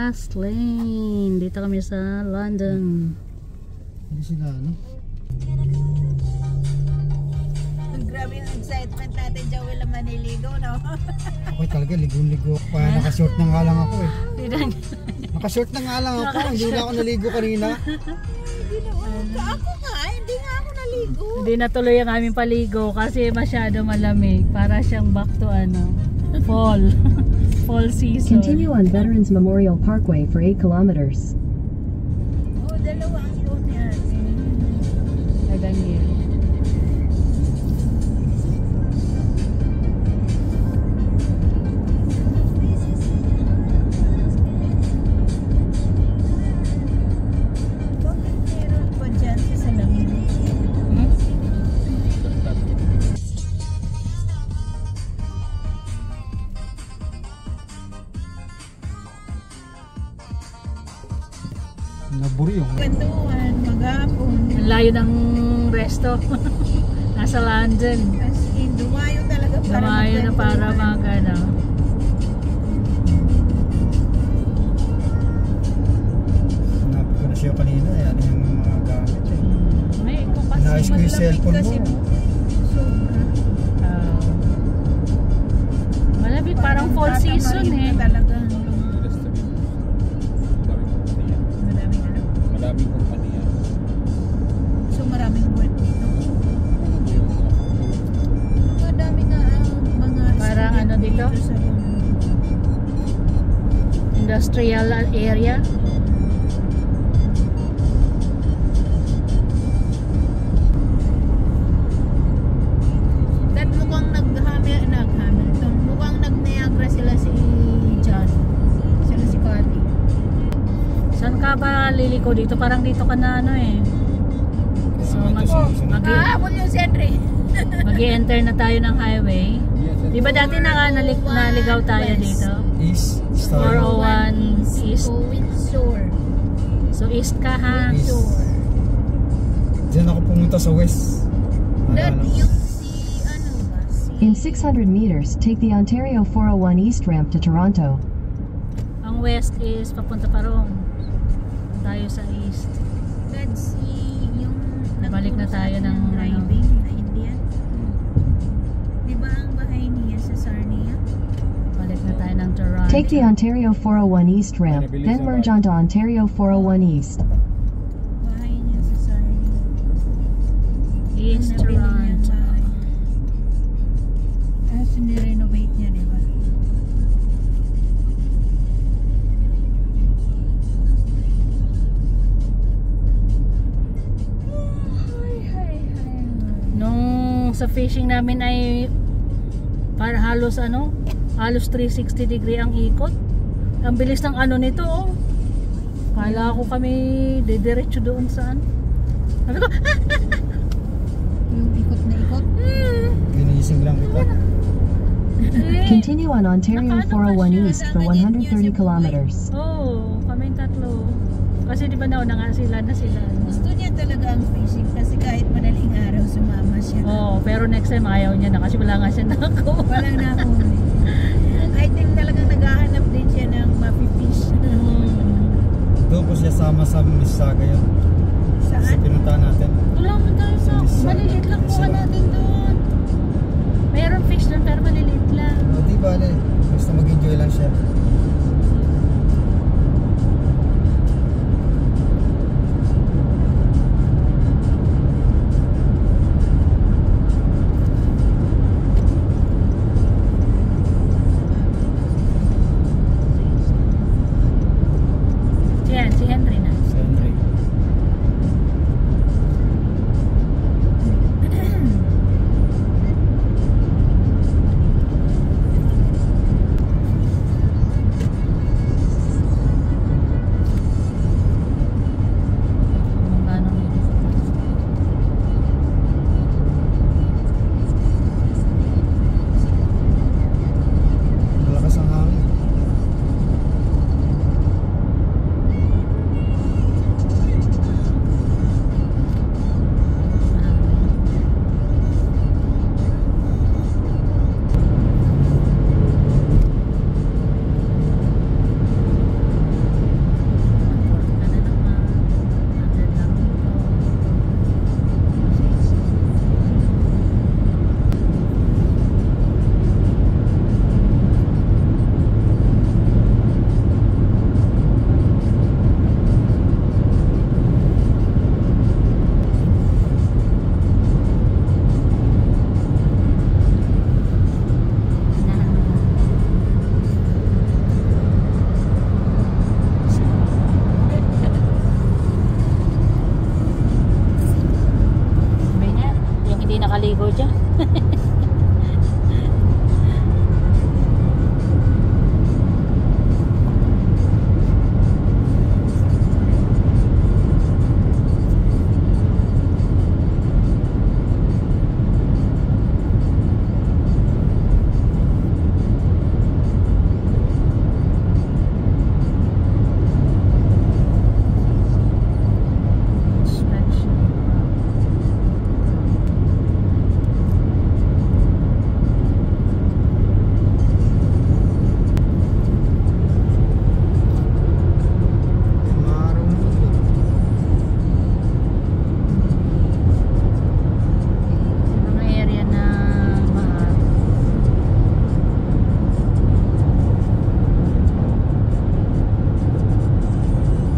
Fast lane. Dito kami sa London. Hindi sila ano? Grabe yung excitement natin, Joel, na maniligo, no? Ako talaga, ligo-ligo. Naka-short na nga lang ako eh. Naka-short na nga lang ako. Hindi na ako naligo kanina. Ako nga, hindi nga ako naligo. Hindi natuloy ang aming paligo kasi masyado malamig. Para siyang back to ano, fall. Fall season. Continue on Veterans Memorial Parkway for 8 kilometers. Oh, dalawa ang road yan. Daniel. Bakit meron pa dyan sa salamin? Naburi yung. Kwentuhan, maghapon. Ang layo ng resto. Nasa London. As in, dumayo talaga para Dumayo na para mag ano. Hanapin ko na siya kanina. Yan yung mga gamit eh. May kumpas. Nice ko yung cellphone mo. Sobra. Malamig parang fall season eh. Talaga. Maraming kumpanya. So maraming work dito. Madami nga ang mga Parang street ano dito? sa Industrial area. That mukhang nag-Hamilton. Mukhang nag-Niagara sila si John. Sila si Carly. Saan ka ba liliko dito? Parang dito ka na ano eh. So Kahabol yung Henry. mag-i-enter na tayo ng highway. Di ba dati naligaw tayo dito? East. 401 East. Windsor. So east ka ha? East. Windsor. Diyan ako pumunta sa west. That Naalala ko. yung si ano ba? Si In 600 meters, take the Ontario 401 East ramp to Toronto. Ang west is papunta pa ron. Tayo sa east. that si yung Balik na tayo ng driving na Indian. Di ba ang bahay niya sa Sarnia? Balik na tayo ng Toronto. Take the Ontario 401 East ramp, then merge onto Ontario 401 East. Bahay niya sa Sarnia. East Yung nabili niyang Toronto. bahay. Tapos nirenovate niya, di ba? Nung sa fishing namin ay para halos ano, halos 360 degree ang ikot. Ang bilis ng ano nito oh. Kala ko kami didiretso doon saan. Sabi ko, Yung ikot na ikot. Ginising lang kita. Continue on Ontario 401 East for 130 kilometers. oh, kami tatlo. Kasi di ba nauna nga sila na sila. Gusto niya talaga ang fishing kasi kahit madaling araw sumama siya. Oh, pero next time ayaw niya na kasi wala nga siya nako. Walang nahuli. I think talagang naghahanap din siya ng mapifish. Doon po siya sama sa Mississauga yun. Sa Saan? pinuntahan natin. Wala mo tayo sa maliliit lang kuha natin doon. Mayroon fish doon pero maliliit lang. O di bale, basta mag-enjoy lang siya.